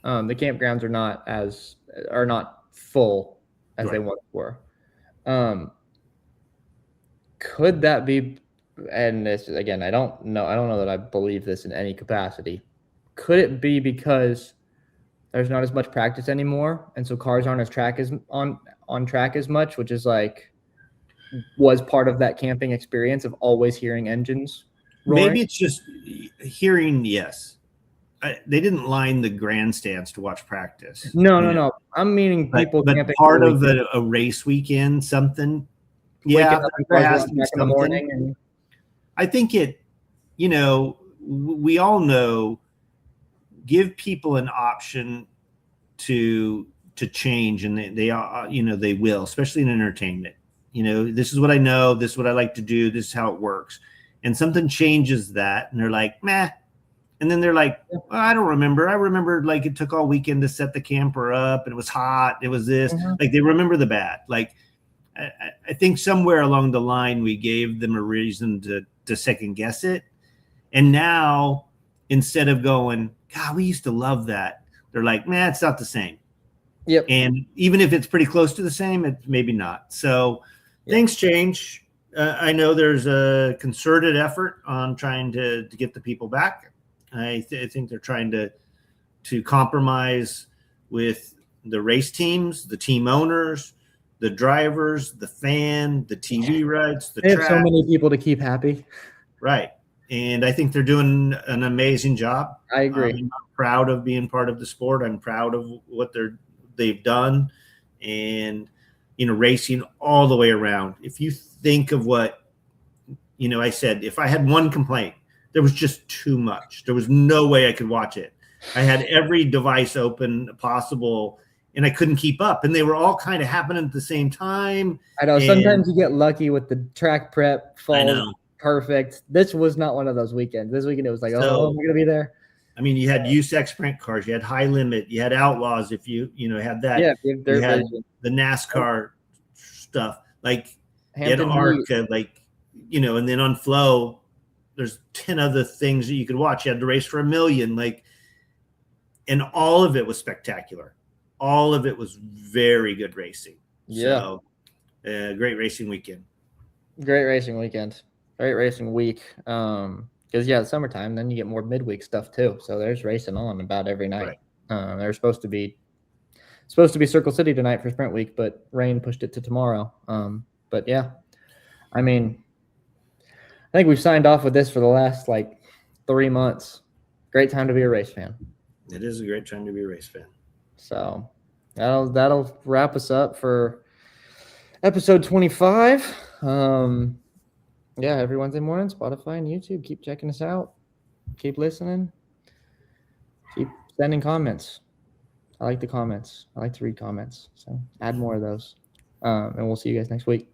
The campgrounds are not full as they once were. Could that be? And this, again, I don't know that I believe this in any capacity. Could it be because there's not as much practice anymore, and so cars aren't on track as much, which is like was part of that camping experience of always hearing engines roaring. Maybe it's just hearing. Yes, they didn't line the grandstands to watch practice. No. I'm meaning people but camping part of a race weekend, something. Yeah, there has to be something. In the morning and I think it. We all know. Give people an option to change, and they will, especially in entertainment. This is what I know. This is what I like to do. This is how it works. And something changes that, and they're like, meh. And then they're like, well, I don't remember. I remember like it took all weekend to set the camper up, and it was hot. It was this. Mm-hmm. Like they remember the bad. Like I think somewhere along the line we gave them a reason to second guess it. And now instead of going, God, we used to love that, they're like, man, it's not the same. Yep. And even if it's pretty close to the same, it's maybe not. So things change. I know there's a concerted effort on trying to get the people back. I think they're trying to compromise with the race teams, the team owners, the drivers, the fan, the TV rights, the track. Have so many people to keep happy. Right. And I think they're doing an amazing job. I agree. I'm proud of being part of the sport. I'm proud of what they've done, and racing all the way around. If you think of what I said, if I had one complaint, there was just too much. There was no way I could watch it. I had every device open possible, and I couldn't keep up. And they were all kind of happening at the same time. I know. Sometimes you get lucky with the track prep. I know. Perfect. This was not one of those weekends. This weekend it was like, am I gonna be there? I mean, you had USAC sprint cars, you had high limit, you had outlaws. If you had that, you had the NASCAR stuff, like Hampton, you had ARCA, and then on Flow, there's 10 other things that you could watch. You had the race for $1 million, and all of it was spectacular. All of it was very good racing. Yeah, so, great racing weekend. Great racing weekend. Great racing week. Because it's summertime, then you get more midweek stuff too. So there's racing on about every night. Right. There's supposed to be Circle City tonight for sprint week, but rain pushed it to tomorrow. But yeah, I mean, I think we've signed off with this for the last 3 months. Great time to be a race fan. It is a great time to be a race fan. So that'll wrap us up for episode 25. Yeah, every Wednesday morning, Spotify and YouTube. Keep checking us out. Keep listening. Keep sending comments. I like the comments. I like to read comments. So add more of those. And we'll see you guys next week.